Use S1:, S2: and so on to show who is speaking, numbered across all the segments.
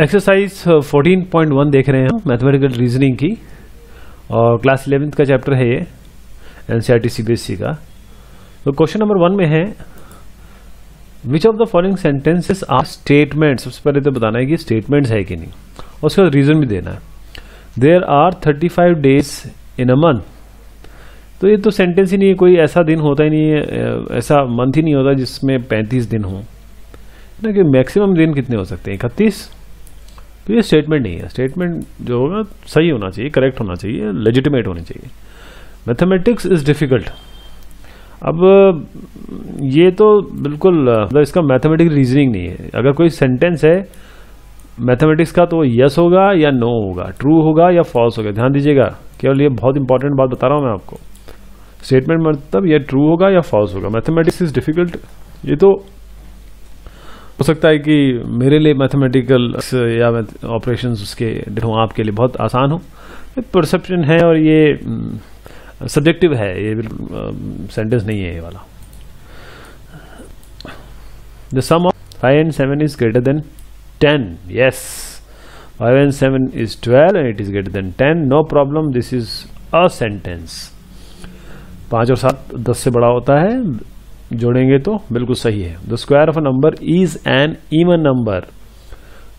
S1: Exercise 14.1 देख रहे हैं हम, मैथमेटिकल रीजनिंग की, और क्लास 11th का चैप्टर है ये, एनसीईआरटी सीबीएसई का। तो क्वेश्चन नंबर 1 में है, which of the following sentences are statement. सबसे पहले तो बताना है कि स्टेटमेंट्स है कि नहीं, और उसके बाद रीजन भी देना है। There are 35 days in a month. तो ये तो सेंटेंस ही नहीं है, कोई ऐसा दिन होता ही नहीं है, ऐसा मंथ ही नहीं होता जिसमें 35 दिन हो ना, कि मैक्सिमम दिन कितने हो सकते हैं, 31। तो ये स्टेटमेंट नहीं है। स्टेटमेंट जो होगा सही होना चाहिए, करेक्ट होना चाहिए, लेजिटिमेट होनी चाहिए। Mathematics is difficult. अब ये तो बिल्कुल इसका मैथमेटिकल रीजनिंग नहीं है। अगर कोई सेंटेंस है मैथमेटिक्स का, तो यस होगा या नो होगा, ट्रू होगा या फॉल्स होगा। ध्यान दीजिएगा, केवल ये बहुत इंपॉर्टेंट बात बता रहा हूं मैं आपको। स्टेटमेंट मतलब ये ट्रू होगा या फॉल्स होगा। Mathematics is difficult. ये तो हो सकता है कि मेरे लिए मैथमेटिकल या ऑपरेशंस उसके आपके लिए बहुत आसान हो। परसेप्शन है और ये सब्जेक्टिव है, ये सेंटेंस नहीं है ये वाला। The sum of 5 and 7 is greater than 10. Yes, 5 and 7 is 12 and it is greater than 10. No problem, this is a sentence. 5 और 7 10 से बड़ा होता है, जोड़ेंगे तो बिल्कुल सही है। The square of a number is an even number.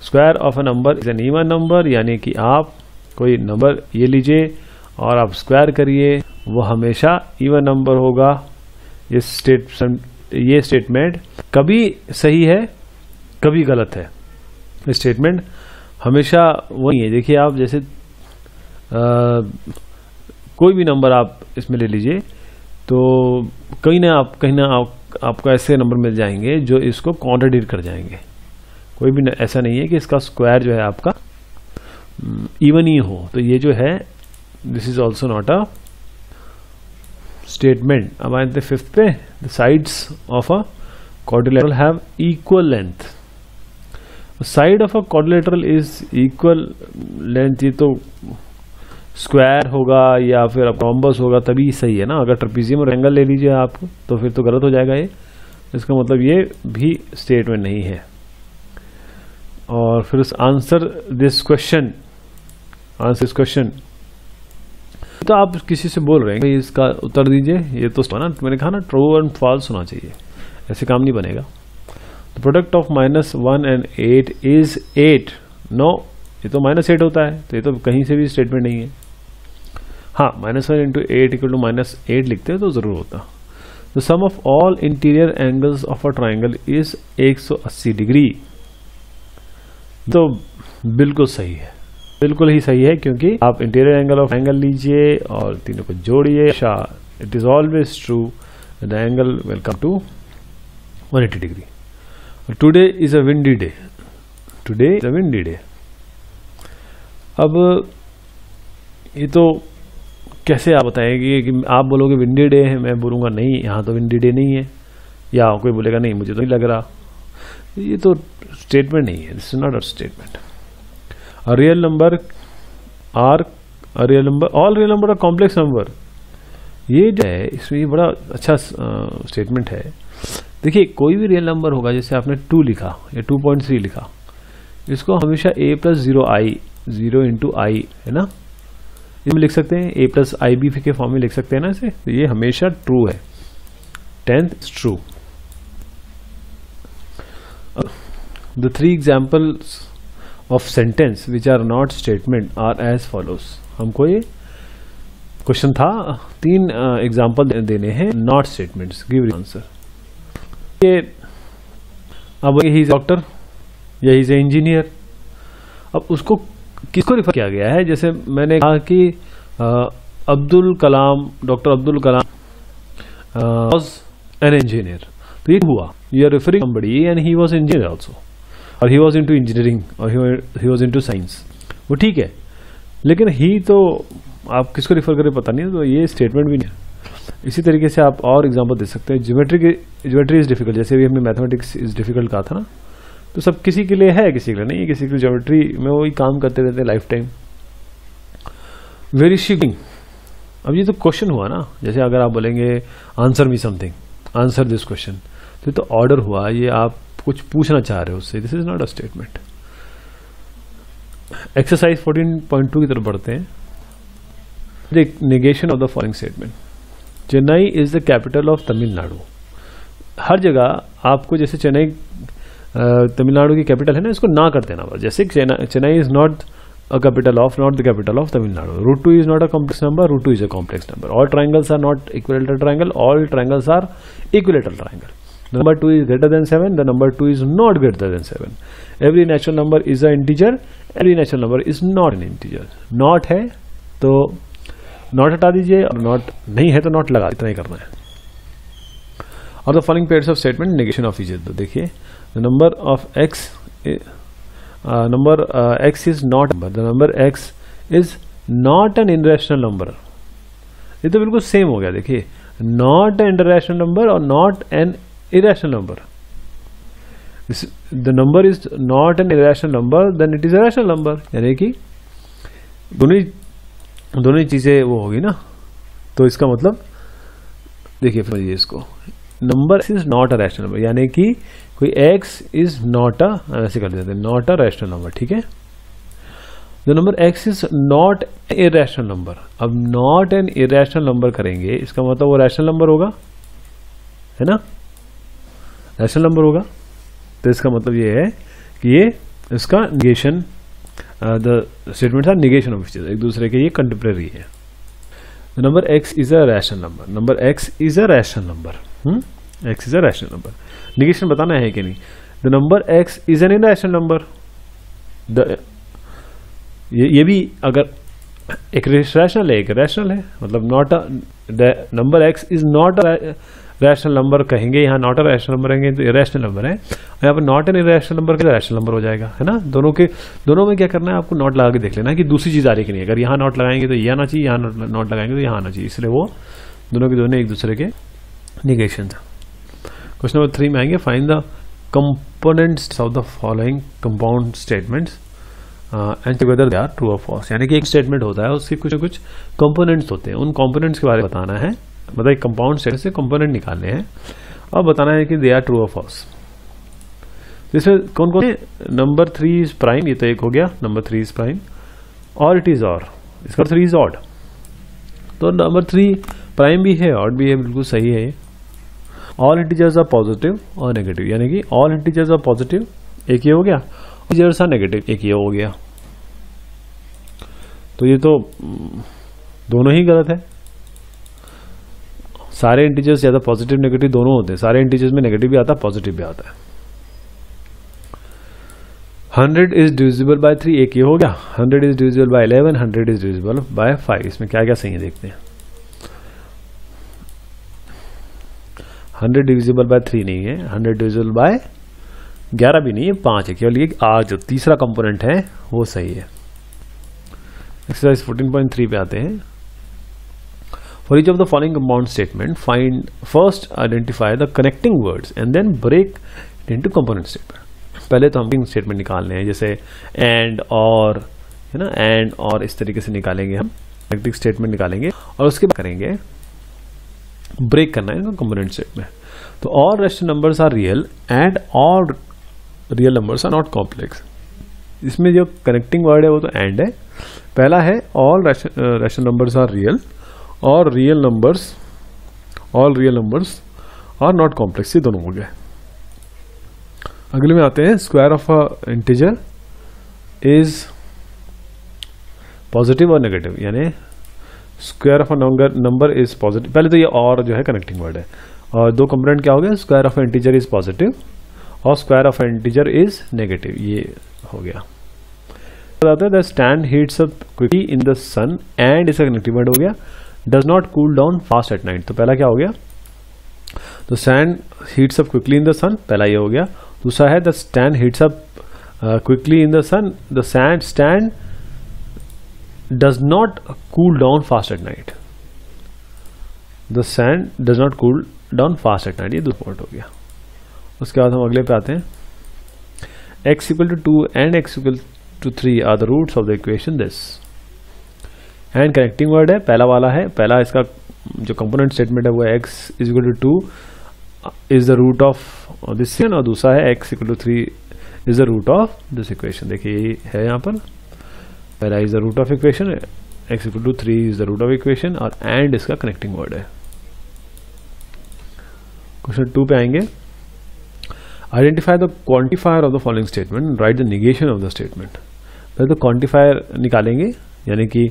S1: Square of a number is an even number, यानी कि आप कोई नंबर ये लीजिए और आप स्क्वायर करिए, वो हमेशा इवन नंबर होगा। ये स्टेटमेंट कभी सही है कभी गलत है। स्टेटमेंट हमेशा वही है। देखिए आप जैसे कोई भी नंबर आप इसमें ले लीजिए, तो कहीं ना आपको ऐसे नंबर मिल जाएंगे जो इसको कॉन्ट्राडिक्ट कर जाएंगे। कोई भी ऐसा नहीं है कि इसका स्क्वायर जो है आपका इवन ही हो। तो ये जो है, this is also not a statement. अब आए थे 5th पे, the sides of a quadrilateral have equal length. Side of a quadrilateral is equal length. ये तो स्क्वायर होगा या फिर रोम्बस होगा तभी सही है ना। अगर ट्रेपेजियम और एंगल ले लीजिए आप, तो फिर तो गलत हो जाएगा ये। इसका मतलब ये भी स्टेटमेंट नहीं है। और फिर आंसर दिस क्वेश्चन, आंसर इस क्वेश्चन। तो आप किसी से बोल रहे हैं कि इसका उत्तर दीजिए, ये तो ना मैंने कहा ना ट्रू एंड फॉल्स होना चाहिए, ऐसे काम नहीं बनेगा। The product of -1 and 8 is 8। No, ये तो -8 होता है, तो ये तो कहीं से भी स्टेटमेंट नहीं है। हाँ, -1 × 8 = -8 लिखते हैं तो जरूर होता। The sum of all interior angles of a triangle is 180 degree. तो बिल्कुल सही है, बिल्कुल ही सही है, क्योंकि आप इंटीरियर एंगल ऑफ एंगल लीजिए और तीनों को जोड़िए। It is always true the angle will come to 180 degree. Today is a windy day. Today is a windy day. अब ये तो कैसे आप बताएंगे कि आप बोलोगे विंडी डे है, मैं बोलूँगा नहीं यहाँ तो विंडी डे नहीं है, या कोई बोलेगा नहीं मुझे तो नहीं लग रहा। ये तो स्टेटमेंट नहीं है, this is not a statement. A real number are a real number, all real number are complex number. ये जो है इसमें ये बड़ा अच्छा स्टेटमेंट है। देखिए कोई भी रियल नंबर होगा, जैसे आपने 2 लिखा या 2.3 लिखा, इसको हमेशा a + 0i 0 × i है ना, इसमें लिख सकते हैं a + ib के फॉर्म में लिख सकते हैं ना इसे। तो ये हमेशा ट्रू है। 10th is true. The 3 examples of sentence which are not statement are as follows. हमको ये क्वेश्चन था, 3 एग्जाम्पल देने हैं नॉट स्टेटमेंट्स। Give answer. ये अब यही डॉक्टर, यही से इंजीनियर। अब उसको किसको रिफर किया गया है? जैसे मैंने कहा कि Abdul Kalam, doctor Abdul Kalam was an engineer. तो ये हुआ, you are referring somebody and he was engineer also, और ही वाज इनटू इंजीनियरिंग, और ही वाज इनटू साइंस। वो ठीक है, लेकिन ही तो आप किसको रिफर करें पता नहीं, तो ये स्टेटमेंट भी नहीं है। इसी तरीके से आप और एग्जांपल दे सकते हैं। ज्योमेट्री इज डिफिकल्ट, जैसे भी हमने मैथमेटिक्स इज डिफिकल्ट कहा था ना, तो सब किसी के लिए है, किसी के लिए नहीं। किसी के ज्योमेट्री में वही काम करते रहते हैं लाइफ टाइम। Very shipping. अब ये तो क्वेश्चन हुआ ना, जैसे अगर आप बोलेंगे answer me something, answer this question, तो ऑर्डर हुआ, ये आप कुछ पूछना चाह रहे हो उससे। This is not a statement. Exercise 14.2 की तरफ बढ़ते हैं. Negation of the following statement. Chennai is the capital of Tamil Nadu. हर जगह आपको जैसे चेन्नई तमिलनाडु की कैपिटल है ना, इसको ना कर देना. बस जैसे Chennai is not a capital of, not the capital of Tamil Nadu. Root 2 is not a complex number. Root 2 is a complex number. All triangles are not equilateral triangle. All triangles are equilateral triangle. The number 2 is greater than 7. The number 2 is not greater than 7. Every natural number is an integer. Every natural number is not an integer. Not है तो not हटा दीजिए और not नहीं है तो not लगा, इतना ही करना है. और the following pairs of statement negation of each other. देखिए, the number of x x is not number. The number x is not an irrational number. ये तो बिल्कुल सेम हो गया. देखिए, not an irrational number और not an irrational number. The number is not an irrational number, then it is a rational number. यानी कि दोनों ही चीजें वो होगी ना. तो इसका मतलब देखिए फिर इसको, number is not a rational number, यानी कि कोई x इज नॉट अ, ऐसे कर देते हैं, नॉट अ रैशनल नंबर. ठीक है. The number x is not irrational number. अब नॉट एन इरैशनल नंबर करेंगे, इसका मतलब वो रैशनल नंबर होगा, है ना, रैशनल नंबर होगा. तो इसका मतलब ये है कि ये इसका negation, the statements are negation of एक दूसरे के, ये कंटेम्परेरी है. The number x is a rational number. Number x is a rational number. x is a rational number. Negation बताना है कि नहीं. The number x is an irrational number. ये भी अगर एक रैशनल है एक रैशनल है, मतलब not a number x is not a rational number कहेंगे, यहाँ नॉट अ रैशनल नंबर कहेंगे तो इरैशनल नंबर है. यहाँ पर नॉट एन इरैशनल नंबर के रैशनल नंबर हो जाएगा, है ना. दोनों में क्या करना है, आपको नॉट लगा के देख लेना है कि दूसरी चीज आ रही कि नहीं. अगर यहाँ नॉट लगाएंगे तो ये आना चाहिए, यहाँ नॉट लगाएंगे तो यहाँ आना चाहिए, इसलिए वो दोनों के दोनों एक दूसरे के निगेशन था. क्वेश्चन नंबर 3 में आएंगे. Find the components of the following compound statements and whether they are true और फॉल्स. यानी कि एक स्टेटमेंट होता है, उसके कुछ कुछ कंपोनेंट्स होते हैं, उन कंपोनेंट्स के बारे में बताना है. मतलब एक कंपाउंड स्टेटमेंट से कंपोनेंट निकालने हैं और बताना है कि दे आर ट्रू और फॉल्स. इसमें कौन कौन. नंबर 3 इज प्राइम, ये तो एक हो गया. Number 3 is prime. और इट इज और, इसका 3 इज ऑड. तो नंबर 3 प्राइम भी है, ऑड भी है, बिल्कुल सही है. ऑल इंटीजर्स आर पॉजिटिव और नेगेटिव, यानी कि ऑल इंटीजर्स आर पॉजिटिव, एक ये हो गया. इंटीजर्स आर नेगेटिव, एक ये हो गया. तो ये तो दोनों ही गलत है. सारे इंटीजर्स ज्यादा पॉजिटिव नेगेटिव दोनों होते हैं. सारे इंटीजर्स में नेगेटिव भी आता है, पॉजिटिव भी आता है. 100 इज डिविजिबल बाय 3, एक ये हो गया. 100 is divisible bye 11, 100 is divisible bye 5. इसमें क्या क्या सही है देखते हैं. 100 डिविजिबल बाय 3 नहीं है, 100 डिविजिबल बाय 11 भी नहीं है, 5 है. केवल ये आज जो तीसरा कंपोनेंट है वो सही है. एक्सरसाइज 14.3 पे आते हैं. For each of the following compound statement find first identify the connecting words and then break into component statement. पहले तो हम स्टेटमेंट निकालने हैं, जैसे एंड और, है ना, एंड और इस तरीके से निकालेंगे हम. कनेक्टिंग स्टेटमेंट निकालेंगे और उसके बाद करेंगे ब्रेक करना है कंपोनेंट स्टेटमेंट. तो all rational numbers are real and all real numbers are not complex. इसमें जो कनेक्टिंग वर्ड है वो तो एंड है. पहला है all rational numbers are real और real numbers, all real numbers are not complex. ये दोनों हो गए. अगले में आते हैं. Square of a integer is positive और नेगेटिव, यानी square of a number is positive. पहले तो ये और जो है कनेक्टिंग वर्ड है, और दो कंपोनेंट क्या हो गया. Square of integer is positive और square of integer is negative, ये हो गया. The stand heats up quickly in the sun and इसका कनेक्टिव वर्ड हो गया. Does not cool down fast at night. तो पहला क्या हो गया. The stand heats up quickly in the sun, पहला ये हो गया. दूसरा है the stand heats up quickly in the sun, the stand does not cool down fast at night. The sand does not cool down fast at night. ये दो point हो गया. उसके बाद हम अगले पे आते हैं. x equal to 2 and x equal to 3 are the roots of the equation this. and connecting word है, पहला वाला है, पहला इसका जो कंपोनेंट स्टेटमेंट है वो है x is equal to 2 is the root of this equation, और दूसरा है x equal to 3 is the root of this equation. देखिए ये है यहाँ पर. पहला is the root of equation, x equal to 3 is the root of equation, और एंड इसका कनेक्टिंग वर्ड है। क्वेश्चन 2 पे आएंगे। Identify the quantifier of the following statement, write the negation of the statement. पहले तो क्वांटिफायर निकालेंगे, यानी कि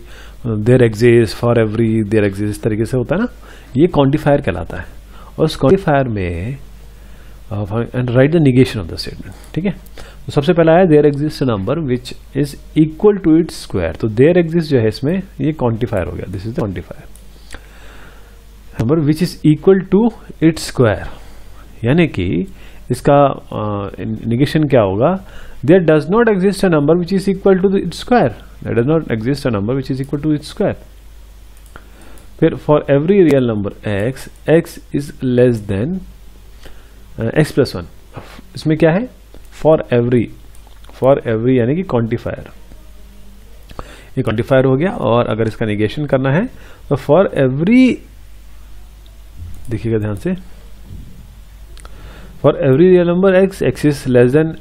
S1: there exist, for every, there exist, इस तरीके से होता है ना, ये क्वांटिफायर कहलाता है। और उस क्वांटिफायर में and write the negation of the statement. ठीक है, तो सबसे पहला है there exist number which is equal to its square. तो देयर एग्जिस्ट जो है इसमें ये क्वांटिफायर हो गया, this is the quantifier. Number which is equal to its square, यानी कि इसका निगेशन क्या होगा, there does not exist a number which is equal to its square, there does not exist a number which is equal to its square. फिर for every real number x is less than x plus 1, इसमें क्या है, for every यानी कि quantifier, ये quantifier हो गया। और अगर इसका निगेशन करना है तो फॉर एवरी, देखिएगा ध्यान से, for every real number x is less than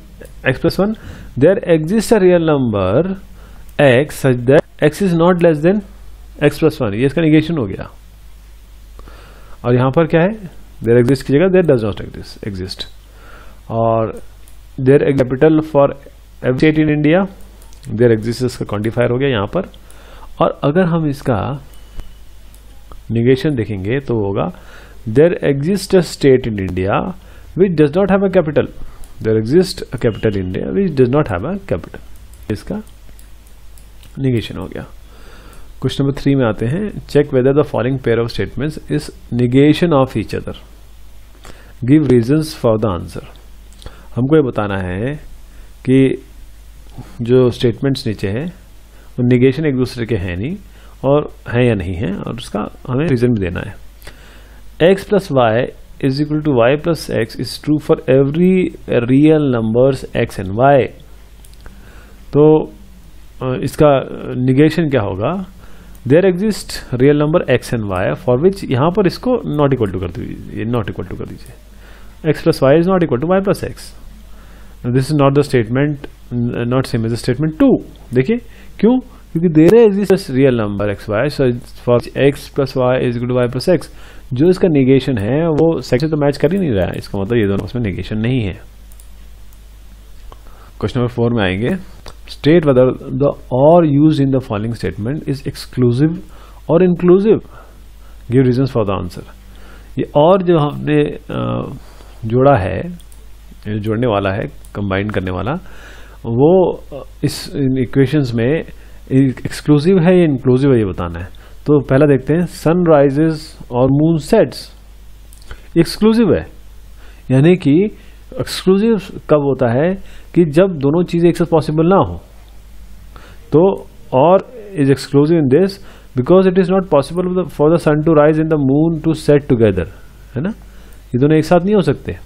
S1: x plus 1, there exist a real number x such that x is not less than x plus 1, ये इसका निगेशन हो गया। और यहां पर क्या है, देयर एग्जिस्ट की जगह देयर डज नॉट एग्जिस्ट। और there capital for every state in India, there exist इसका क्वांटिफायर हो गया यहां पर। और अगर हम इसका निगेशन देखेंगे तो होगा there exist a state in India which does not have a capital, there exist a capital in India which does not have a capital, इसका निगेशन हो गया। क्वेश्चन नंबर 3 में आते हैं। Check whether the following pair of statements is negation of each other, give reasons for the answer. हमको ये बताना है कि जो स्टेटमेंट्स नीचे हैं वो निगेशन एक दूसरे के हैं नहीं, और हैं या नहीं है, और उसका हमें रीजन भी देना है। x plus y is equal to y plus x is true for every real numbers x and y। तो इसका निगेशन क्या होगा, there exist real number x and y for which, यहां पर इसको नॉट इक्वल टू कर दीजिए, not equal to कर दीजिए, x plus y is not equal to y plus x. This is not the statement, not same as the statement 2। देखिए क्यों, क्योंकि there exist real number x y, so for x plus y is equal to y plus x, जो इसका negation है वो section से तो match कर ही नहीं रहा है, इसका मतलब ये दोनों उसमें निगेशन नहीं है। क्वेश्चन नंबर 4 में आएंगे। State whether the or used in the following statement is exclusive or inclusive, give reasons for the answer. ये और जो हमने जोड़ा है, जोड़ने वाला है, कंबाइन करने वाला, वो इस इक्वेशंस में एक्सक्लूसिव है या इंक्लूसिव है ये बताना है। तो पहला देखते हैं, सन राइजेस और मून सेट्स, एक्सक्लूसिव है, यानी कि एक्सक्लूसिव कब होता है कि जब दोनों चीजें एक साथ पॉसिबल ना हो। तो और is exclusive in this because it is not possible for the sun to rise and the moon to set together, है ना, ये दोनों एक साथ नहीं हो सकते।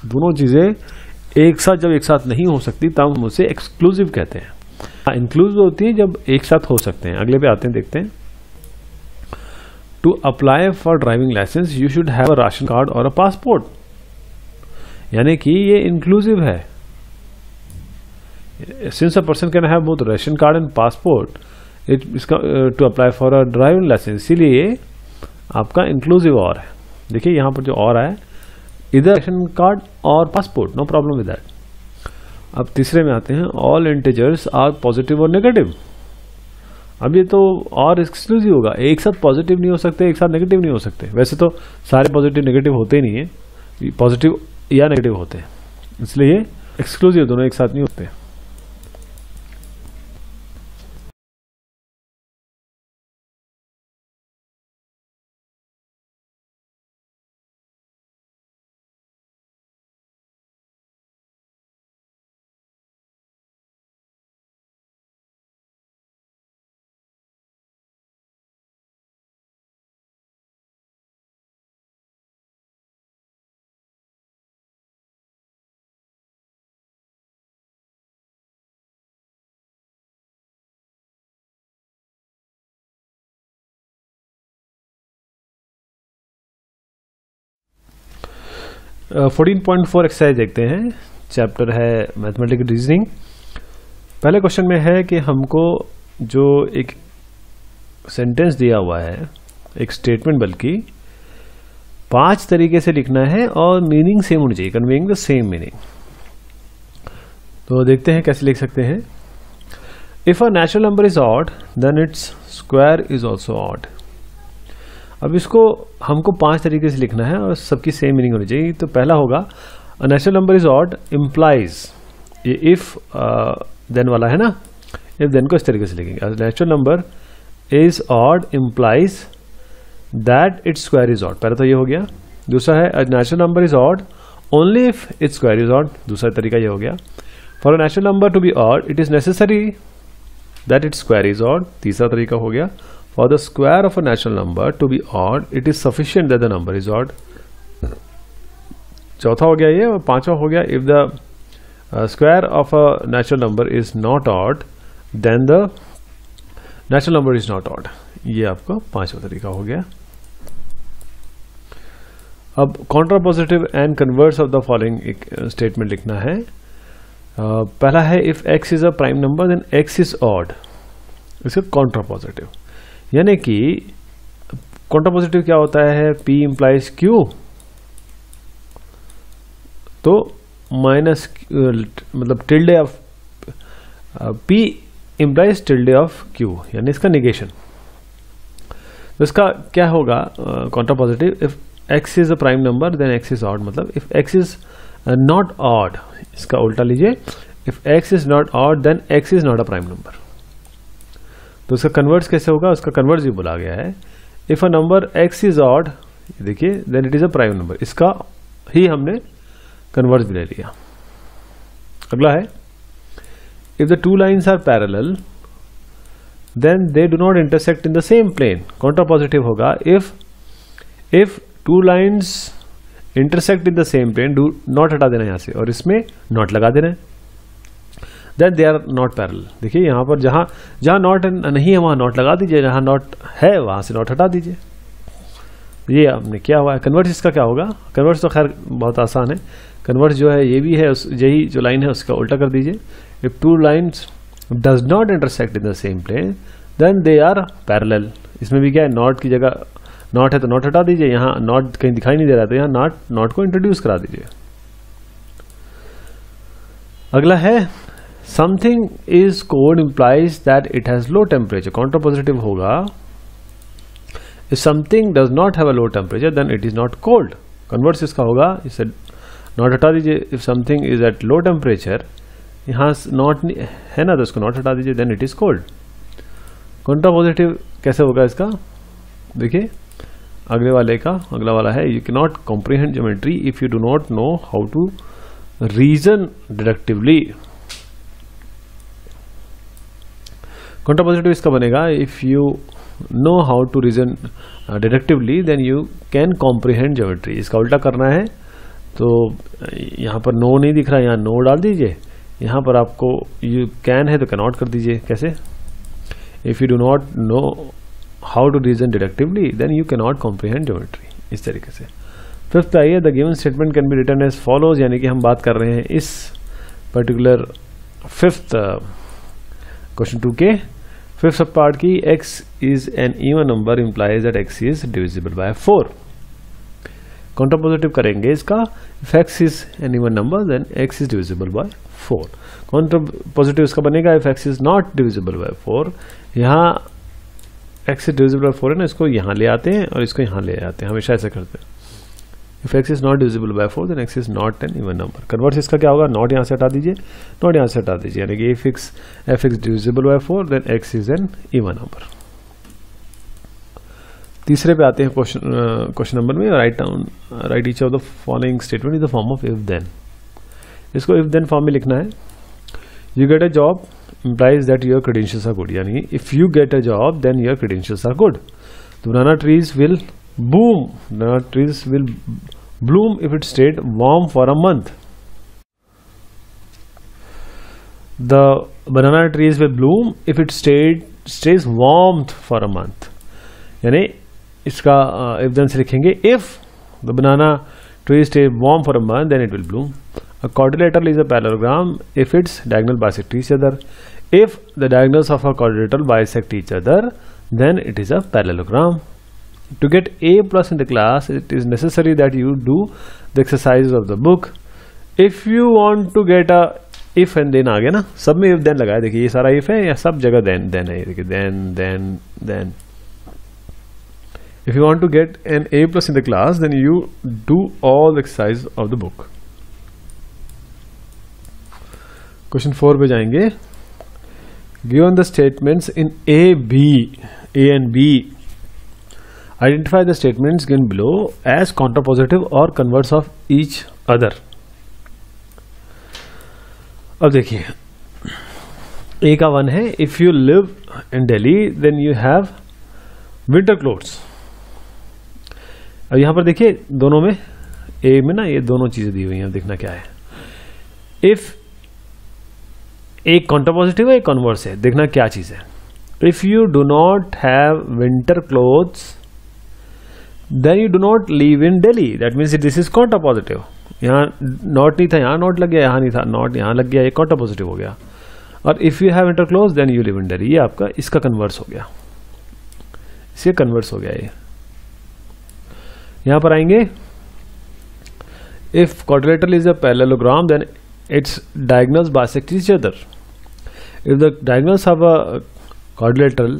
S1: दोनों चीजें एक साथ जब एक साथ नहीं हो सकती तब हम उसे एक्सक्लूसिव कहते हैं। इंक्लूसिव होती है जब एक साथ हो सकते हैं। अगले पे आते हैं, देखते हैं। To apply for driving licence you should have a ration card or a passport, यानी कि ये इंक्लूसिव है। Since a person can have both ration card and passport, इसका to apply for a driving licence, इसीलिए आपका inclusive और है। देखिए यहां पर जो और है, इधर राशन कार्ड और passport, no problem with that. अब तीसरे में आते हैं, ऑल इंटीजर्स आर पॉजिटिव और नेगेटिव। अब ये तो और एक्सक्लूसिव होगा, एक साथ पॉजिटिव नहीं हो सकते, एक साथ नेगेटिव नहीं हो सकते। वैसे तो सारे पॉजिटिव नेगेटिव होते ही नहीं है, पॉजिटिव या नेगेटिव होते हैं, इसलिए एक्सक्लूसिव दोनों एक साथ नहीं होते। Uh, 14.4 एक्सरसाइज देखते हैं। चैप्टर है मैथमेटिकल रीजनिंग। पहले क्वेश्चन में है कि हमको जो एक सेंटेंस दिया हुआ है, एक स्टेटमेंट, बल्कि 5 तरीके से लिखना है और मीनिंग सेम होनी चाहिए, कन्वेइंग द सेम मीनिंग। तो देखते हैं कैसे लिख सकते हैं। If a natural number is odd then its square is also odd. अब इसको हमको 5 तरीके से लिखना है और सबकी सेम मीनिंग होनी चाहिए। तो पहला होगा अ natural number is odd implies, ये इफ देन वाला है ना, इफ देन को इस तरीके से लिखेंगे। Natural number is odd implies that its square is odd, पहला तो ये हो गया। दूसरा है a natural number is odd only if its square is odd, दूसरा तरीका ये हो गया। For a natural number to be odd it is necessary that its square is odd, तीसरा तरीका हो गया। For the square of a natural number to be odd it is sufficient that the number is odd, चौथा हो गया ये। और पांचवा हो गया if the square of a natural number is not odd then the natural number is not odd, ये आपका पांचवा तरीका हो गया। अब contrapositive and converse of the following एक स्टेटमेंट लिखना है। पहला है if x is a prime number then x is odd, इसका कॉन्ट्रापोजिटिव, यानी कि कॉन्ट्रापोजिटिव क्या होता है, p इंप्लाइज q, तो माइनस मतलब tilde of p implies tilde of q, यानी इसका निगेशन। तो इसका क्या होगा contrapositive, if x is a prime number then x is odd, मतलब if x is not odd, इसका उल्टा लीजिए, if x is not odd then x is not a prime number. तो इसका कन्वर्स कैसे होगा, उसका कन्वर्स भी बोला गया है। If a number x is odd, देखिए, then it is a prime number, इसका ही हमने कन्वर्स भी ले लिया। अगला है if the two lines are parallel then they do not intersect in the same plane. Contrapositive होगा if two lines intersect in the same plane, do not हटा देना यहां से और इसमें नॉट लगा देना है, then they are not parallel. देखिए यहां पर जहां नॉट नहीं है वहां नॉट लगा दीजिए, जहां नॉट है वहां से नॉट हटा दीजिए। ये आपने क्या हुआ है। कन्वर्स इसका क्या होगा, कन्वर्स तो खैर बहुत आसान है। कन्वर्स जो है ये भी है, यही जो लाइन है उसका उल्टा कर दीजिए। If two lines does not intersect in the same plane then they are parallel. इसमें भी क्या है, नॉट की जगह नॉट है तो नॉट हटा दीजिए, यहां नॉट कहीं दिखाई नहीं दे रहा तो यहां नॉट को इंट्रोड्यूस करा दीजिए। अगला है something is cold implies that it has low temperature. Contrapositive होगा if something does not have a low temperature then it is not cold. Converse इसका होगा, इसे नॉट हटा दीजिए, if something is at low temperature, यहां not है ना तो इसको नॉट हटा दीजिए, then it is cold. Contrapositive कैसे होगा इसका, देखिए अगले वाले का, अगला वाला है you can not comprehend geometry if you do not know how to reason deductively. Contrapositive इसका बनेगा if you know how to reason deductively then you can comprehend geometry. इसका उल्टा करना है तो यहां पर नो नहीं दिख रहा, यहां नो डाल दीजिए, यहां पर आपको यू कैन है तो कैन नॉट कर दीजिए। कैसे, if you do not know how to reason deductively then you can not comprehend geometry, इस तरीके से। फिफ्थ आइए, the given statement can be written as follows, यानी कि हम बात कर रहे हैं इस पर्टिकुलर फिफ्थ क्वेश्चन 2 के फिफ्थ सब पार्ट की। x is an even number implies that x is divisible by 4। Contrapositive करेंगे इसका, if x is an even number then x is divisible by 4। Contrapositive इसका बनेगा if x is not divisible by 4। यहाँ x is divisible by 4 है ना, इसको यहाँ ले आते हैं और इसको यहाँ ले आते हैं, हमेशा ऐसे करते हैं। If x is not divisible by 4 then x is not an even number. Converse इसका क्या होगा, नॉट यहाँ से हटा दीजिए, नॉट यहाँ से हटा दीजिए, यानी कि if x divisible by 4 then x is an even number. तीसरे पे आते हैं क्वेश्चन नंबर में, write each of the following statement in the form of if then. इसको इफ देन फॉर्म में लिखना है। You get a job implies that your credentials are good, यानी if you get a job then your credentials are good. The banana trees will boom, banana trees will bloom if it stayed warm for a month. The banana trees will bloom if it stays warm for a month. यानी इसका if then से लिखेंगे if the banana tree stays warm for a month then it will bloom. A quadrilateral is a parallelogram if its diagonal bisect each other. If the diagonals of a quadrilateral bisect each other, then it is a parallelogram. To get A plus in the class, it is necessary that you do the exercises of the book. If you want to get a if and then आ गया ना, सब में if then लगाया. देखिए ये सारा if है या सब जगह then है. देखिए then. If you want to get an A plus in the class, then you do all the exercises of the book. Question 4 पे जाएंगे. Given the statements in A and B, identify the statements given below as contrapositive or converse of each other. अब देखिए A का 1 है, if you live in Delhi then you have winter clothes. अब यहां पर देखिए दोनों में A में ना ये दोनों चीजें दी हुई हैं. देखना क्या है. If एक कॉन्ट्रापोजिटिव है, एक कॉन्वर्स है. देखना क्या चीज है. If you do not have winter clothes then you do not live in Delhi. That means this is contrapositive. यहाँ नॉट नहीं था, यहाँ नॉट लग गया, यहाँ नहीं था नॉट, यहाँ लग गया, ये कॉन्ट्रापोजिटिव हो गया. और if you have winter clothes then you live in Delhi, ये आपका इसका कन्वर्स हो गया. इससे कन्वर्स हो गया ये. यहां पर आएंगे. If quadrilateral is a parallelogram then its diagonals bisect each other. If the diagonals of a quadrilateral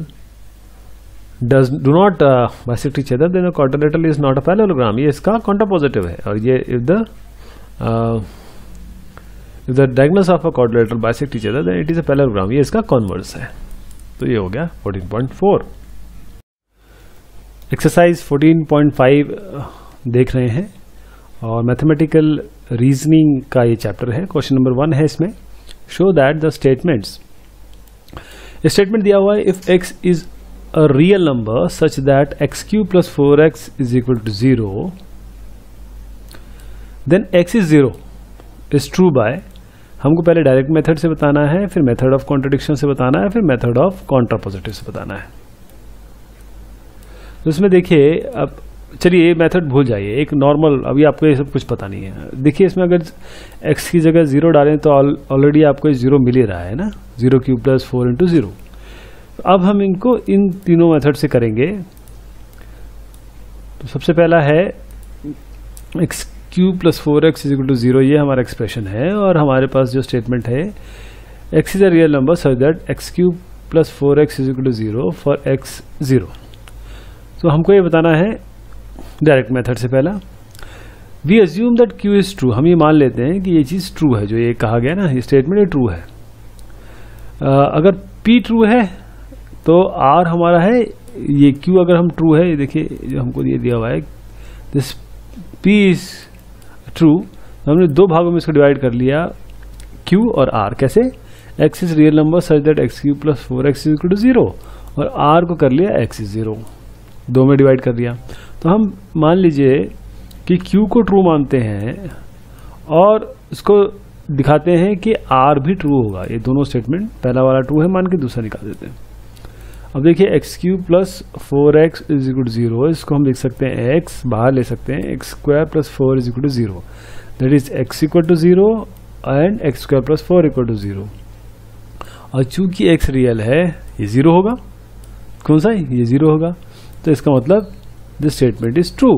S1: do not bisect each other, then a quadrilateral is not a parallelogram. ये इसका contrapositive है. और ये if the diagonals of a quadrilateral bisect each other, then it is a parallelogram. ये इसका converse है. तो ये हो गया 14.4. एक्सरसाइज 14.5 देख रहे हैं और मैथमेटिकल रीजनिंग का ये चैप्टर है. क्वेश्चन नंबर 1 है इसमें. Show that the statements. Statement दिया हुआ है if x is a real number such that x³ + 4x is equal to 0 then x is 0 is true by. हमको पहले डायरेक्ट मेथड से बताना है, फिर मेथड ऑफ कॉन्ट्रडिक्शन से बताना है, फिर मेथड ऑफ कॉन्ट्रापोजिटिव से बताना है. तो इसमें देखिए, अब चलिए ये मेथड भूल जाइए. एक नॉर्मल, अभी आपको ये सब कुछ पता नहीं है. देखिए इसमें अगर x की जगह 0 डालें तो ऑलरेडी आपको 0 मिल ही रहा है ना. 0³ + 4 × 0. अब हम इनको इन तीनों मेथड से करेंगे. तो सबसे पहला है x³ + 4x = 0. ये हमारा एक्सप्रेशन है. और हमारे पास जो स्टेटमेंट है x is a real number such that x³ + 4x = 0 for x 0. तो हमको ये बताना है डायरेक्ट मेथड से. पहला we assume that q is true. हम ये मान लेते हैं कि ये चीज ट्रू है. जो ये कहा गया ना, ये स्टेटमेंट ये ट्रू है. अगर p ट्रू है तो r हमारा है, ये q अगर हम ट्रू है, देखिए जो हमको ये दिया हुआ है दिस p इज ट्रू. हमने दो भागों में इसको डिवाइड कर लिया, q और r. कैसे? x is real number such that x³ + 4x = 0 और r को कर लिया x इज 0. दो में डिवाइड कर दिया. तो हम मान लीजिए कि Q को ट्रू मानते हैं और इसको दिखाते हैं कि R भी ट्रू होगा. ये दोनों स्टेटमेंट, पहला वाला ट्रू है मान के दूसरा निकाल देते हैं. अब देखिए x³ + 4x = 0. इसको हम लिख सकते हैं x, बाहर ले सकते हैं x² + 4 = 0. That is x = 0 and x² + 4 = 0. और चूंकि x रियल है, ये 0 होगा. कौन सा है? ये 0 होगा. तो इसका मतलब this statement is true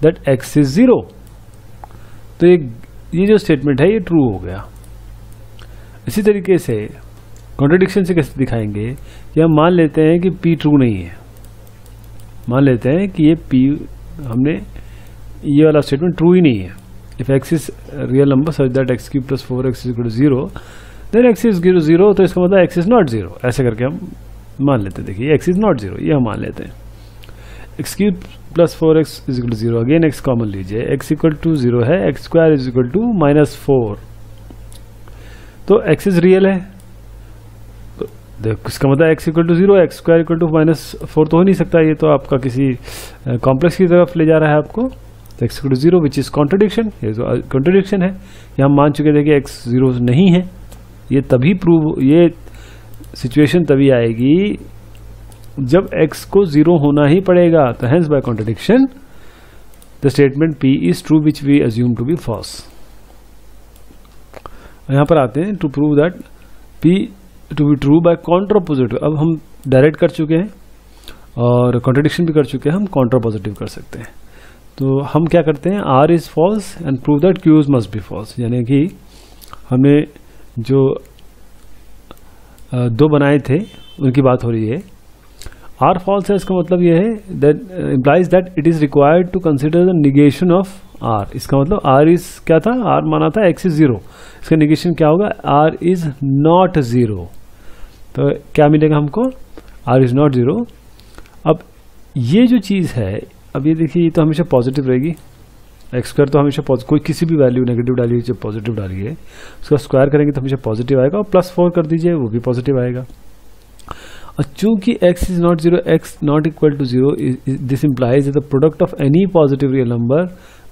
S1: that x is 0. तो ये जो स्टेटमेंट है ये ट्रू हो गया. इसी तरीके से कॉन्ट्रडिक्शन से कैसे दिखाएंगे कि हम मान लेते हैं कि p ट्रू नहीं है. मान लेते हैं कि ये p, हमने ये वाला स्टेटमेंट ट्रू ही नहीं है. If x is real number such that x³ + 4x = 0 then x is 0. तो इसका मतलब x इज नॉट 0. ऐसे करके हम मान लेते हैं. देखिए x इज नॉट 0, ये हम मान लेते हैं. x³ + 4x = 0. Again x common लीजिए. x = 0 है, x² = -4. तो x इज रियल है. तो देखो इसका मतलब x = 0, x² = -4 तो हो नहीं सकता. ये तो आपका किसी कॉम्प्लेक्स की तरफ ले जा रहा है आपको. तो x = 0 विच इज कॉन्ट्रडिक्शन. ये तो कॉन्ट्रडिक्शन है. ये हम मान चुके थे कि x 0 नहीं है. ये तभी प्रूव, ये सिचुएशन तभी आएगी जब x को 0 होना ही पड़ेगा. तो hence by contradiction the statement p is true which we assume to be false. यहां पर आते हैं to prove that p to be true by counter positive. अब हम डायरेक्ट कर चुके हैं और कॉन्ट्रडिक्शन भी कर चुके हैं, हम काउंटर पॉजिटिव कर सकते हैं। तो हम क्या करते हैं, r is false and prove that q's must be false, यानी कि हमने जो दो बनाए थे उनकी बात हो रही है। आर फॉल्स है, इसका मतलब यह है that implies that it is required to consider the negation of r. इसका मतलब आर इज क्या था, आर माना था एक्स इज जीरो, इसका निगेशन क्या होगा, आर इज नॉट जीरो। तो क्या मिलेगा हमको, आर इज नॉट जीरो। अब ये जो चीज है, अब ये देखिए, ये तो हमेशा पॉजिटिव रहेगी, एक्स स्क्वायर तो हमेशा कोई किसी भी वैल्यू नेगेटिव डालिए जब पॉजिटिव डालिए, उसका स्क्वायर करेंगे तो हमेशा पॉजिटिव आएगा, और +4 कर दीजिए वो भी पॉजिटिव आएगा। और चूंकि x is not zero, x not equal to zero, this implies the product of any positive real number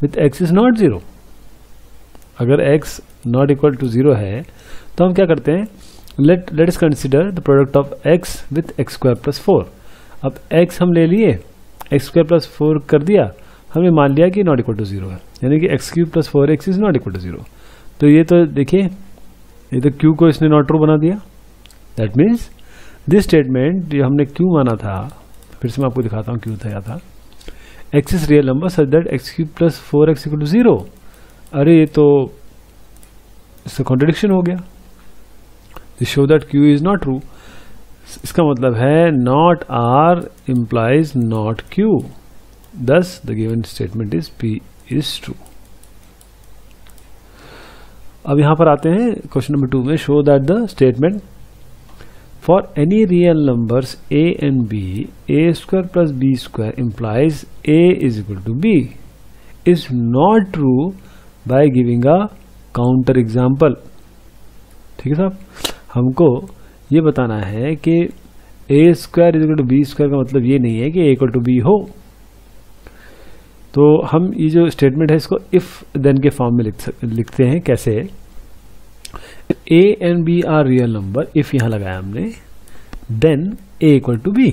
S1: with x is not zero. अगर x not equal to zero है तो हम क्या करते हैं, let us consider the product of x with x square +4। अब x हम ले लिए, x स्क्वायर +4 कर दिया, हमने मान लिया कि नॉट इक्वल टू जीरो है, यानी कि x cube +4x is not equal to zero. तो ये तो देखिए, ये तो q को इसने नॉट ट्रू बना दिया। दैट मीन्स दिस स्टेटमेंट जो हमने q माना था, फिर से मैं आपको दिखाता हूँ क्यों था, था x is real number such that x cube +4x equal to zero. अरे ये तो इससे कॉन्ट्रडिक्शन हो गया, this show that q is not true. इसका मतलब है not r implies not q, thus the given statement is p is true। अब यहां पर आते हैं क्वेश्चन नंबर 2 में, show that the statement for any real numbers a and b, a square plus b square implies a is equal to b is not true by giving a counter example। ठीक है साहब, हमको ये बताना है कि a square is equal to b square का मतलब ये नहीं है कि a इक्वल टू बी हो। तो हम ये जो स्टेटमेंट है इसको इफ देन के फॉर्म में लिखते हैं। कैसे, a and b are real number, if यहां लगाया हमने, then a equal to b,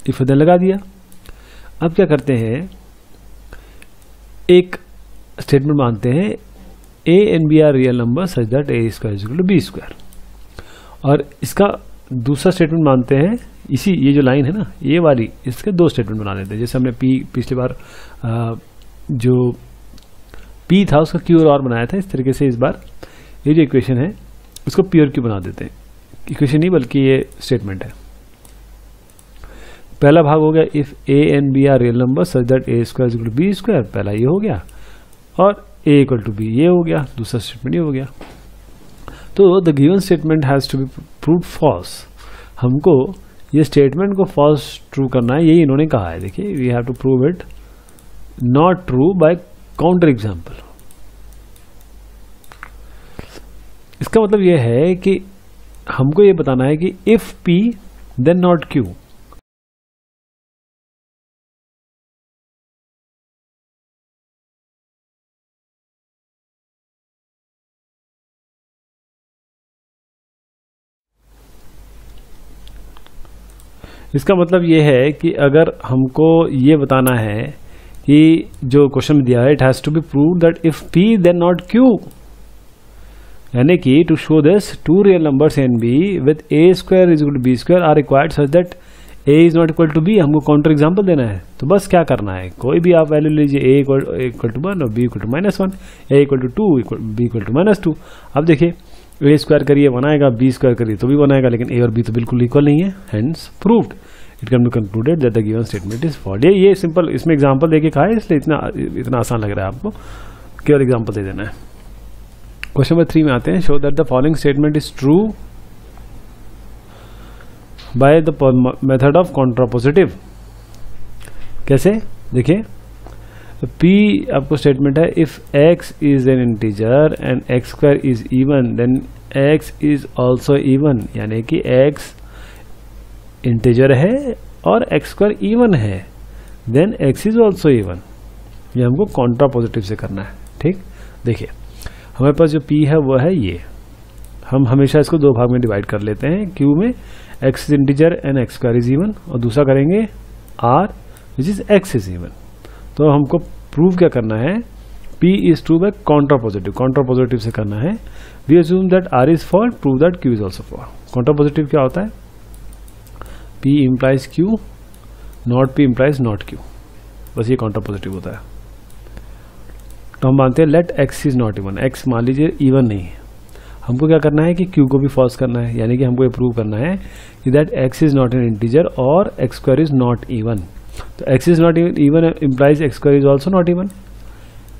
S1: if then लगा दिया। अब क्या करते हैं, एक स्टेटमेंट मानते हैं a and b are real number such that a square is equal to b square, और इसका दूसरा स्टेटमेंट मानते हैं, इसी ये जो लाइन है ना ये वाली, इसके दो स्टेटमेंट बना लेते हैं। जैसे हमने पिछली बार जो p था उसका q और बनाया था, इस तरीके से इस बार ये जो इक्वेशन है उसको p और q बना देते हैं। इक्वेशन नहीं बल्कि ये स्टेटमेंट है। पहला भाग हो गया if a and b are real number such that a square equal to b square, पहला ये हो गया, और a इक्वल टू b ये हो गया, दूसरा स्टेटमेंट ये हो गया। तो the given statement has to be proved false. हमको ये स्टेटमेंट को फॉल्स ट्रू करना है, यही इन्होंने कहा है। देखिए, we have to prove it not true by counter example. इसका मतलब यह है कि हमको ये बताना है कि if p then not q। इसका मतलब ये है कि अगर हमको ये बताना है कि जो क्वेश्चन दिया है, it has to be proved that if p then not q, यानी कि to show this two real numbers and b with a square is equal to b square are required such that a is not equal to b। हमको counter example देना है। तो बस क्या करना है, कोई भी आप वैल्यू लीजिए, a इक्वल टू 1 और b equal to -1, a equal to 2, b equal to -2। अब देखिए, a स्क्वायर करिए बनाएगा, b स्क्वायर करिए तो भी बनाएगा, लेकिन a और b तो बिल्कुल इक्वल नहीं है, hence proved. It can be concluded that the given statement is false. ये सिंपल, इसमें एग्जांपल देके कहा है, इसलिए इतना आसान लग रहा है आपको, केवल एग्जांपल दे देना है। क्वेश्चन नंबर 3 में आते हैं, show that the following statement is true by the method of contrapositive. कैसे, देखिए, p आपको स्टेटमेंट है if x is an integer and x square is even then x is also even, यानी कि x integer है और x square even है, then x is also even. ये हमको कॉन्ट्रापोजिटिव से करना है। ठीक, देखिए हमारे पास जो p है वो है ये, हम हमेशा इसको दो भाग में डिवाइड कर लेते हैं, q में x is integer and x square is even, और दूसरा करेंगे r which is x is even. तो हमको प्रूव क्या करना है, p is true by contrapositive, contrapositive से करना है। We assume that r is false, prove that q is also false. Counter positive क्या होता है? P implies q, not p implies not q, बस ये काउंटर पॉजिटिव होता है। तो हम मानते हैं let x is not even, x मान लीजिए इवन नहीं है, हमको क्या करना है कि क्यू को भी फॉल्स करना है, यानी कि हमको ये प्रूव करना है कि that x is not an integer और x square is not even. तो x is not even implies x square is also not even.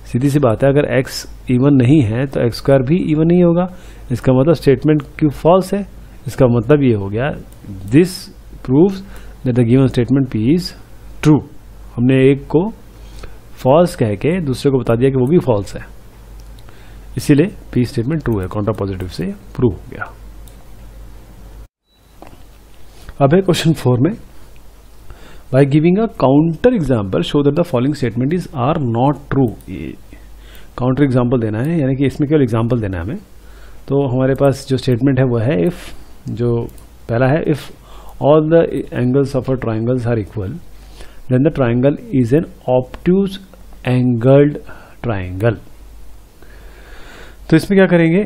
S1: सीधी सी बात है, अगर एक्स इवन नहीं है तो एक्स स्क्वायर भी इवन नहीं होगा, इसका मतलब स्टेटमेंट क्यू फॉल्स है। इसका मतलब ये हो गया this proves that the given statement P is true. हमने एक को फॉल्स कह के दूसरे को बता दिया कि वो भी फॉल्स है, इसीलिए पी स्टेटमेंट ट्रू है, काउंटर पॉजिटिव से प्रूव हो गया। अब है क्वेश्चन 4 में, by giving a counter example show that the following statement is are not true. Counter example देना है, यानी कि इसमें केवल एग्जांपल देना है हमें। तो हमारे पास जो स्टेटमेंट है वो है इफ, जो पहला है if all the angles of a triangles are equal then the triangle is an obtuse angled triangle. तो इसमें क्या करेंगे,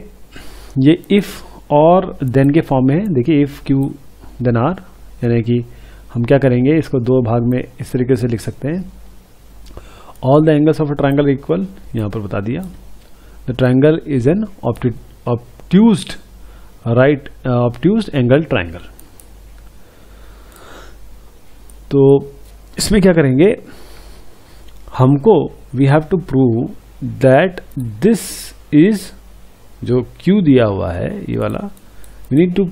S1: ये इफ और देन के फॉर्म में है। देखिए इफ क्यू देन आर, यानी कि हम क्या करेंगे, इसको दो भाग में इस तरीके से लिख सकते हैं। All the angles of a triangle equal, यहां पर बता दिया the triangle is an obtuse right obtuse angle triangle. तो इसमें क्या करेंगे, हमको we have to prove that this is, जो क्यू दिया हुआ है ये वाला, we need to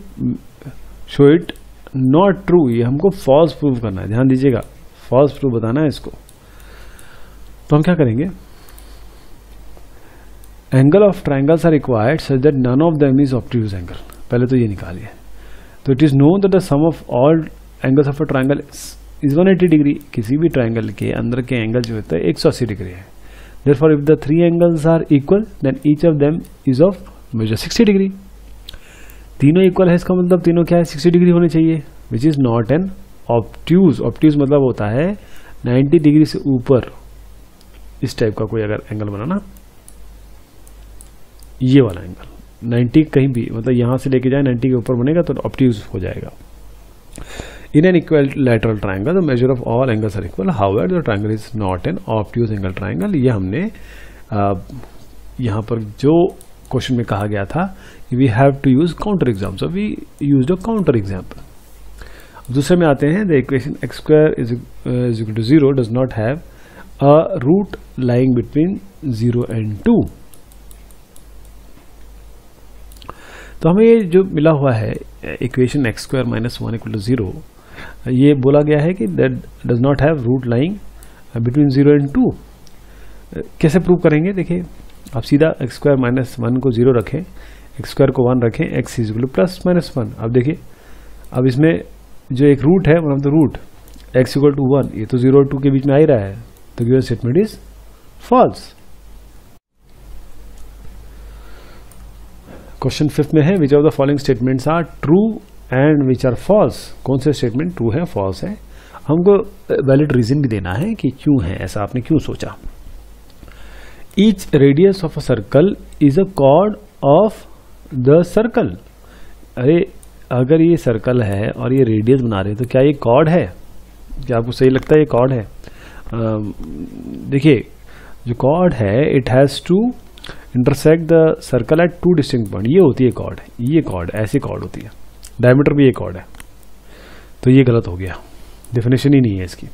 S1: show it not true, ये हमको फॉल्स प्रूव करना है। ध्यान दीजिएगा, फॉल्स प्रूव बताना है इसको। तो हम क्या करेंगे, angle of triangles are required such that none of them is obtuse angle. पहले तो ये निकालिए। तो it is known that the sum of all angles of a triangle is 180 degree. किसी भी ट्राइंगल के अंदर के एंगल जो होता है 180 डिग्री है। Therefore, if the three angles are equal, then each of them is of measure 60 degree. तीनों इक्वल है, इसका मतलब तीनों क्या है, 60 डिग्री होने चाहिए, which is not N obtuse. Obtuse मतलब होता है 90 डिग्री से ऊपर इस टाइप का कोई अगर एंगल बनाना, ये वाला एंगल 90 कहीं भी मतलब यहां से लेके जाए 90 के ऊपर बनेगा तो ऑब्ट्यूज हो जाएगा। In an equilateral triangle, the measure of all angles are equal. However, the triangle is not an obtuse angle triangle. ये हमने यहाँ पर जो क्वेश्चन में कहा गया था, we have to use counter example. So we used a counter example. अब दूसरे में आते हैं, the equation x square is equal to 0 does not have a root lying between 0 and 2. तो हमें ये जो मिला हुआ है equation x square minus 1 equal to 0, ये बोला गया है कि that does not have root lying between 0 and 2। कैसे प्रूव करेंगे, देखिए आप सीधा एक्स स्क्वायर माइनस 1 को 0 रखें, एक्स स्क्वायर को 1 रखें, x is equal to plus minus 1। अब देखिए, अब इसमें जो एक रूट है one of the root x equal to 1, ये तो 0 और 2 के बीच में आ ही रहा है, तो given statement is false. Question 5 में है, which of the following statements are true and which are false. कौन से स्टेटमेंट ट्रू है, फॉल्स है। हमको वैलिड रीजन भी देना है कि क्यों है ऐसा, आपने क्यों सोचा। Each radius of a circle is a cord of the circle. अरे अगर ये सर्कल है और ये रेडियस बना रहे हैं तो क्या ये कॉर्ड है? क्या आपको सही लगता है ये कॉर्ड है? देखिए जो कॉर्ड है it has to intersect the circle at 2 distinct point. ये होती है कॉर्ड, ये कॉर्ड, ऐसी कॉर्ड होती है। डायमीटर भी ये कॉर्ड है, तो ये गलत हो गया, डेफिनेशन ही नहीं है इसकी।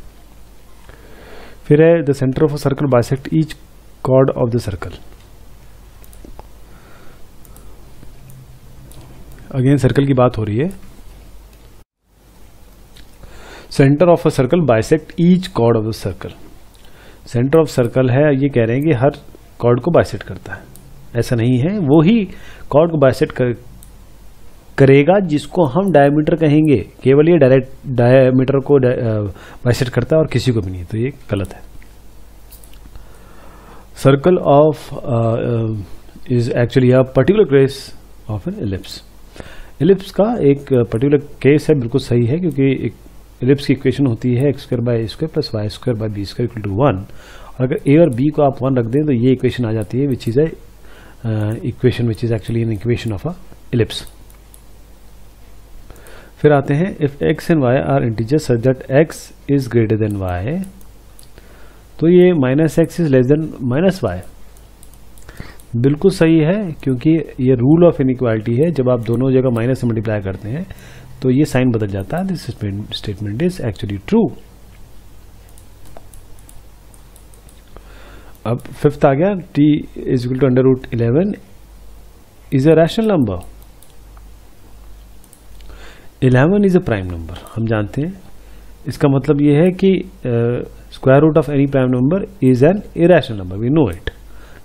S1: फिर है the centre of a circle bisect each chord of the circle. Again circle की बात हो रही है। Centre of a circle bisect each chord of the circle. Centre of circle है, ये कह रहे हैं कि हर कॉर्ड को बाइसेक्ट करता है, ऐसा नहीं है, वो ही कॉर्ड को बाइसेक्ट करेगा जिसको हम डायमीटर कहेंगे। केवल ये डायरेक्ट डायमीटर को बाइसेक्ट करता है और किसी को भी नहीं, तो ये गलत है। Circle of is actually a particular case of an ellipse. Ellipse का एक पर्टिकुलर केस है, बिल्कुल सही है, क्योंकि एक एलिप्स की इक्वेशन होती है x square by a square plus y square by b square equal to 1। और अगर ए और बी को आप 1 रख दें तो ये इक्वेशन आ जाती है which is equation which is actually an equation of a ellipse. फिर आते हैं if x and y are integers such that x is greater than y, तो ये -x is less than -y बिल्कुल सही है, क्योंकि ये रूल ऑफ इनइक्वालिटी है। जब आप दोनों जगह माइनस से मल्टीप्लाई करते हैं तो ये साइन बदल जाता है। This statement is actually true. अब फिफ्थ आ गया, t is equal to √11 is a rational number. 11 is a prime number, हम जानते हैं। इसका मतलब ये है कि square root of any prime number is an irrational number, we know it.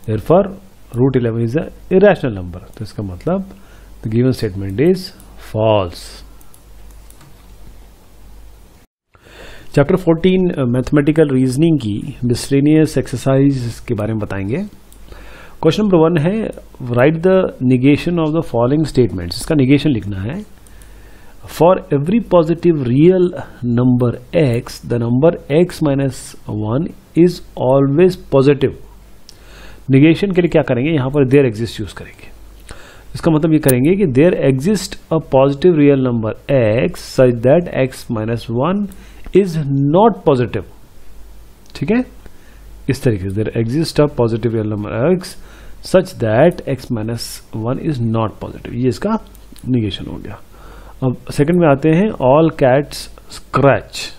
S1: Therefore √11 is an irrational number। तो इसका मतलब the given statement is false। Chapter 14 mathematical reasoning की मिसलेनियस एक्सरसाइज के बारे में बताएंगे। क्वेश्चन नंबर 1 है, right the negation of the following statements. इसका निगेशन लिखना है। For every positive real number x, the number x - 1 is always positive. Negation के लिए क्या करेंगे, यहां पर देयर एग्जिस्ट यूज करेंगे। इसका मतलब ये करेंगे कि there exist a positive real number x such that x - 1 is not positive. ठीक है, इस तरीके से there exist a positive real number x such that x - 1 is not positive. ये इसका निगेशन हो गया। अब सेकंड में आते हैं, ऑल कैट्स स्क्रैच।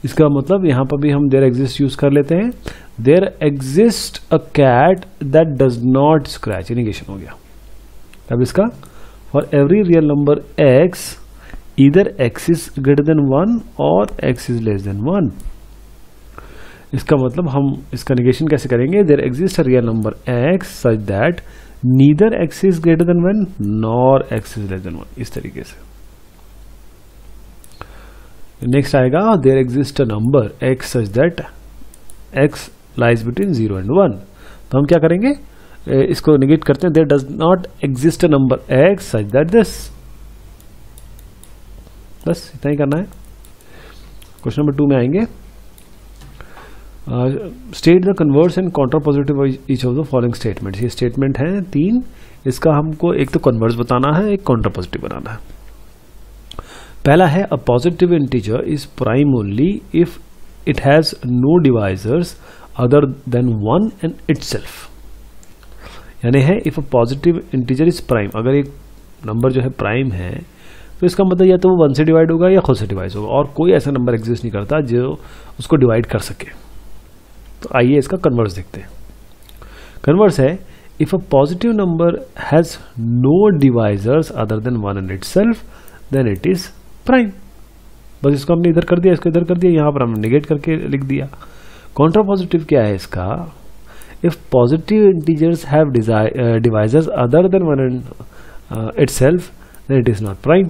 S1: इसका मतलब यहां पर भी हम देयर एग्जिस्ट यूज कर लेते हैं। There exist a cat that does not scratch, negation हो गया। अब इसका for every real number x either x is greater than 1 और x इज लेस देन 1। इसका मतलब हम इसका निगेशन कैसे करेंगे, there exist a real number x such that neither x is greater than 1 nor x is less than 1, इस तरीके से। नेक्स्ट आएगा, there exist a number x such that x lies between 0 and 1। तो हम क्या करेंगे, इसको निगेट करते हैं। There does not exist a number x such that this. बस इतना ही करना है। क्वेश्चन नंबर 2 में आएंगे, state the converse and contrapositive each of the following statements. ये स्टेटमेंट है 3, इसका हमको एक तो कन्वर्स बताना है, एक कॉन्ट्रापोजिटिव बनाना है। पहला है, a positive integer is prime only if it has no divisors other than 1 and itself. यानी है, if a positive integer is prime, अगर एक नंबर जो है प्राइम है तो इसका मतलब या तो वो 1 से डिवाइड होगा या खुद से डिवाइड होगा, और कोई ऐसा नंबर एग्जिस्ट नहीं करता जो उसको डिवाइड कर सके। तो आइए इसका कन्वर्स देखते हैं। कन्वर्स है, if a positive number has no divisors other than 1 and itself then it is prime. बस इसको हमने इधर कर दिया, इसको इधर कर दिया, यहां पर हमने निगेट करके लिख दिया। कॉन्ट्रापोजिटिव क्या है इसका, if positive integers have divisors other than 1 and itself then it is not prime.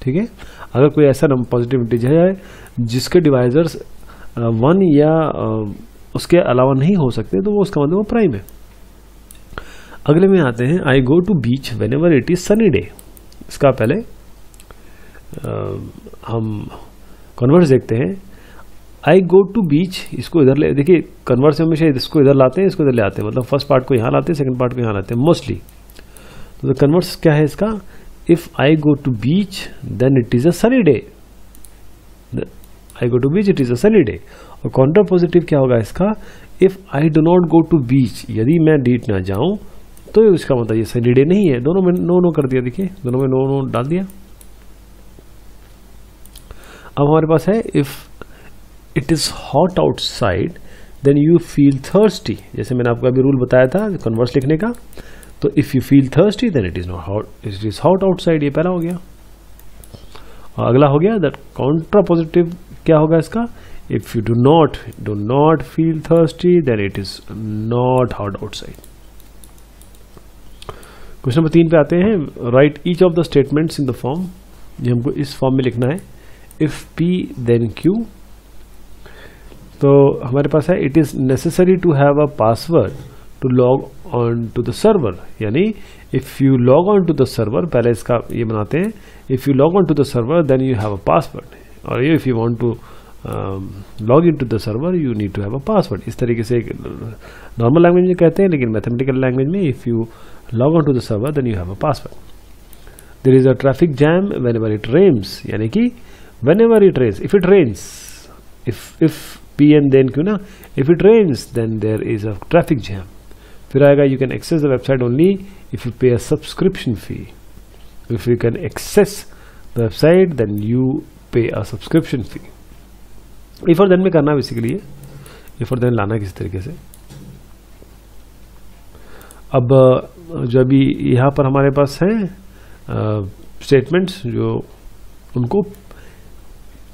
S1: ठीक है, अगर कोई ऐसा पॉजिटिव इंटीजर है जिसके डिवाइजर्स 1 या उसके अलावा नहीं हो सकते, तो वो उसका मतलब वो प्राइम है। अगले में आते हैं, I go to beach whenever it is sunny day. इसका पहले हम कन्वर्स देखते हैं। आई गो टू बीच, इसको इधर ले, देखिए कन्वर्स में हमेशा इसको इधर लाते हैं, इसको इधर ले आते हैं, मतलब फर्स्ट पार्ट को यहाँ लाते हैं, सेकंड पार्ट को यहाँ लाते हैं मोस्टली। तो कन्वर्स क्या है इसका, if I go to beach then it is a sunny day. I go to beach it is a sunny day. और कॉन्ट्रापोजिटिव क्या होगा इसका, if I do not go to beach, यदि मैं बीच ना जाऊं तो इसका मतलब ये सनी डे नहीं है। दोनों में नो नो कर दिया, देखिए दोनों में नो नो डाल दिया। अब हमारे पास है, if it is hot outside then you feel thirsty. जैसे मैंने आपको अभी रूल बताया था कन्वर्स लिखने का, तो if you feel thirsty then it is not hot, it is hot outside. ये पहला हो गया। और अगला हो गया दैट कॉन्ट्रापोजिटिव क्या होगा इसका, if you do not feel thirsty then it is not hot outside. Question number 3 पे आते हैं, write each of the statements in the form. ये हमको इस फॉर्म में लिखना है, इफ P देन Q। तो हमारे पास है, it is necessary to have a password to log on to the server. यानी if you log on to the server, पहले इसका ये बनाते हैं, if you log on to the server then you have a password. और ये if you want to log in to the server you need to have a password. इस तरीके से नॉर्मल लैंग्वेज में कहते हैं, लेकिन मैथमेटिकल लैंग्वेज में if you log on to the server then you have a password. There is a traffic jam whenever it rains, यानी कि whenever it rains, if it rains, if p n then क्यों ना, if it rains then there is a traffic jam. फिर आएगा you can access the website only if you pay a subscription fee. If you can access the website then you pay a subscription fee. If और then में करना basically है, if और then लाना किसी तरीके से। अब जो अभी यहाँ पर हमारे पास हैं स्टेटमेंट्स, जो उनको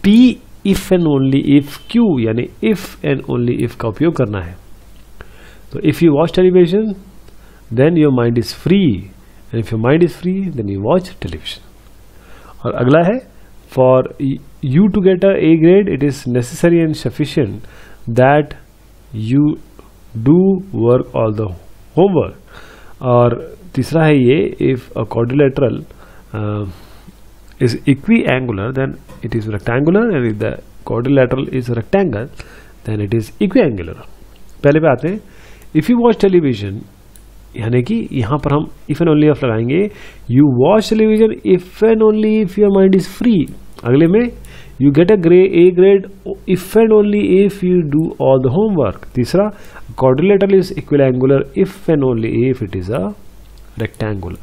S1: P if and only if Q यानी इफ एंड ओनली इफ का उपयोग करना है। तो if you watch television then your mind is free, and if your mind is free then you watch television. और अगला है for you to get a A grade it is necessary and sufficient that you do work all the homework। और तीसरा है ये if a quadrilateral is equiangular then it is rectangular, and if the quadrilateral is rectangle then it is equiangular। पहले पे आते हैं if you watch television, यानी कि यहाँ पर हम if and only if लगाएंगे, you watch television if and only if your mind is free। अगले में you get a grade if and only if you do all the homework। तीसरा quadrilateral is equiangular if and only if it is a rectangle।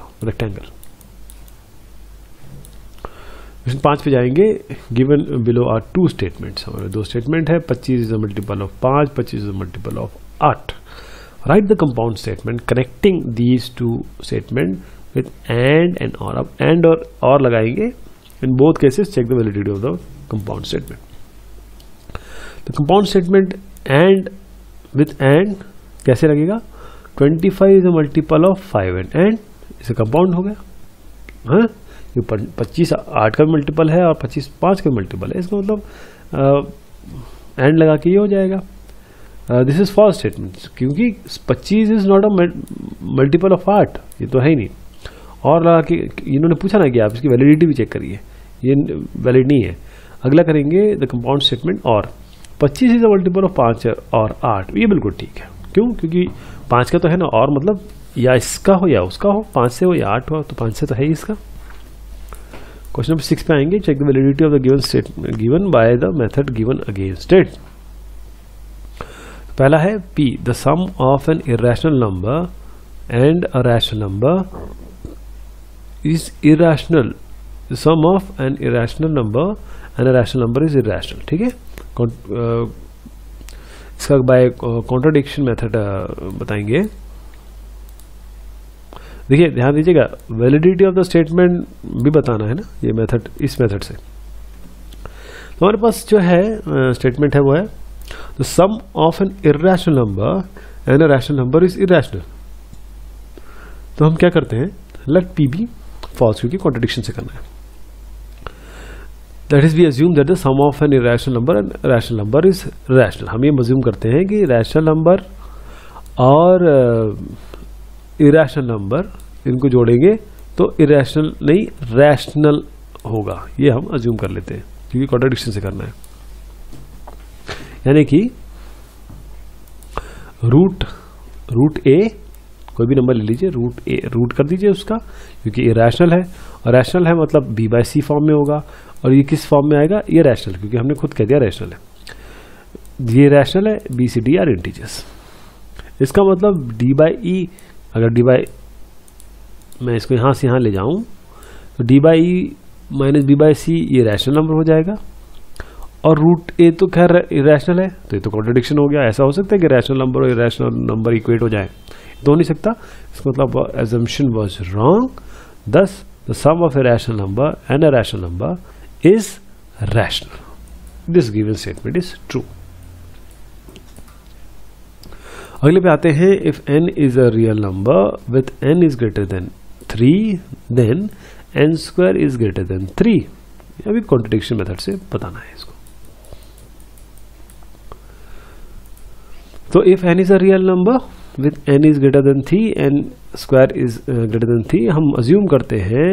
S1: Question 5 पे जाएंगे। Given below are 2 statements, हमारे 2 statement है। 25 is a multiple of 5, 25 is a multiple of 8। Right the compound statement connecting these 2 statement with and और। अब and और लगाएंगे। In both cases, check the validity of the compound statement। The compound statement and with and कैसे लगेगा? 25 is a multiple of 5 and इसे compound हो गया। हाँ, ये 25 8 का मल्टीपल है और 25 5 का मल्टीपल है, इसका मतलब and लगा के ये हो जाएगा। दिस इज फॉल्स स्टेटमेंट, क्योंकि 25 is not a multiple of 8, ये तो है ही नहीं। और लगा के इन्होंने पूछा ना कि आप इसकी वैलिडिटी भी चेक करिए, ये वैलिड नहीं है। अगला करेंगे द कंपाउंड स्टेटमेंट और 25 इज अ मल्टीपल ऑफ 5 और 8, ये बिल्कुल ठीक है। क्यों? क्योंकि 5 का तो है ना, और मतलब या इसका हो या उसका हो, 5 से हो या 8 हो, तो 5 से तो है ही इसका। क्वेश्चन नंबर 6 पे आएंगे। Check the validity of the given statement given by the method given against it. पहला है P, the sum of an irrational number and a rational number is irrational। The sum of an irrational number and a rational number is irrational। ठीक है, इसका bye contradiction method बताएंगे। देखिए ध्यान दीजिएगा, validity of the statement भी बताना है ना, ये मेथड, इस मेथड से। तो हमारे पास जो है स्टेटमेंट है वो है the sum of an irrational number and a rational number is irrational. तो हम क्या करते हैं, लेट P बी फॉल्स, क्योंकि कॉन्ट्रडिक्शन से करना है। That is we assume that the sum of an irrational number and rational number is rational. हम ये अज्यूम करते हैं कि रैशनल नंबर और इरेशनल नंबर इनको जोड़ेंगे तो इरेशनल नहीं रैशनल होगा, ये हम अज्यूम कर लेते हैं क्योंकि कॉन्ट्रडिक्शन से करना है। यानी कि रूट ए, कोई भी नंबर ले लीजिए, रूट कर दीजिए उसका, क्योंकि ये रैशनल है, और रैशनल है मतलब बी बाई सी फॉर्म में होगा, और ये किस फॉर्म में आएगा, ये रैशनल, क्योंकि हमने खुद कह दिया रैशनल है। ये रैशनल है, b c d are integers. इसका मतलब डी बाई ई, अगर डी बाई मैं इसको यहाँ से यहाँ ले जाऊँ तो D by E minus B by C ये रैशनल नंबर हो जाएगा, और रूट ए तो खैर इरेशनल है, तो ये तो कॉन्ट्रडिक्शन हो गया। ऐसा हो सकता है कि रैशनल नंबर और इरेशनल नंबर इक्वेट हो जाए, तो हो नहीं सकता। इसका मतलब assumption was wrong, thus the sum of a rational number and a rational number is rational। This given statement is true। अगले पे आते हैं, if n is a real number with n is greater than 3 then n square is greater than 3। अभी contradiction method से बताना है इसको। तो if n is a real number with n is greater than 3 n square is greater than 3, हम assume करते हैं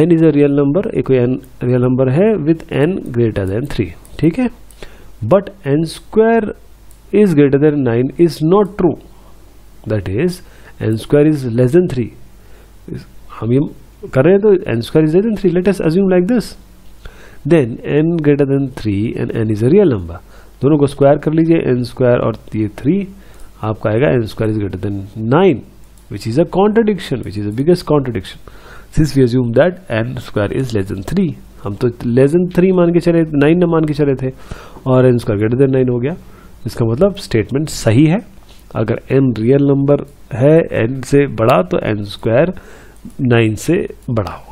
S1: n is a real number, एक कोई n रियल नंबर है with n greater than 3। ठीक है, but n square is greater than 9 is not true. That is n square is less than 3. हम ये कर रहे हैं तो n square is less than 3. Let us assume like this. Then n greater than 3 and n is a real number. दोनों को square कर लीजिए, n स्क्वायर और ये 3, आपका आएगा n square is greater then 9, which is a contradiction, which is the biggest contradiction. Since we assume that n square is less than 3, हम तो less than 3 मान के चले, 9 न मान के चले थे, और n स्क्वायर ग्रेटर देन 9 हो गया. इसका मतलब स्टेटमेंट सही है. अगर n रियल नंबर है n से बड़ा तो n स्क्वायर 9 से बड़ा होगा.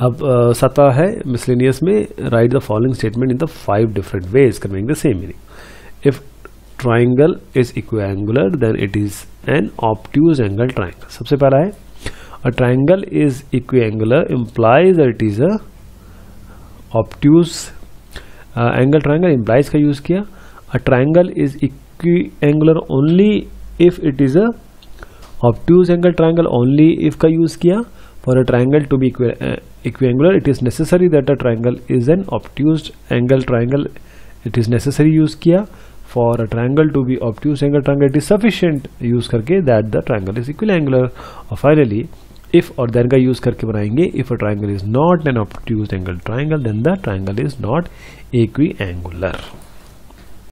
S1: अब 7 है मिसलेनियस में, write the following statement in the 5 different ways conveying the same meaning. If triangle is equiangular then it is an obtuse angle triangle. सबसे पहला है a triangle is equiangular implies that it is a obtuse angle triangle. Implies का use किया. A triangle is equiangular only if it is a obtuse angle triangle. Only if का use किया. For a triangle to be equiangular, it is necessary that a triangle is an obtuse angle triangle. It is necessary use किया. For a triangle to be obtuse angle triangle, it is sufficient use करके that the triangle is equiangular. और finally, if और then का use करके बनाएंगे, if a triangle is not an obtuse angle triangle, then the triangle is not equiangular.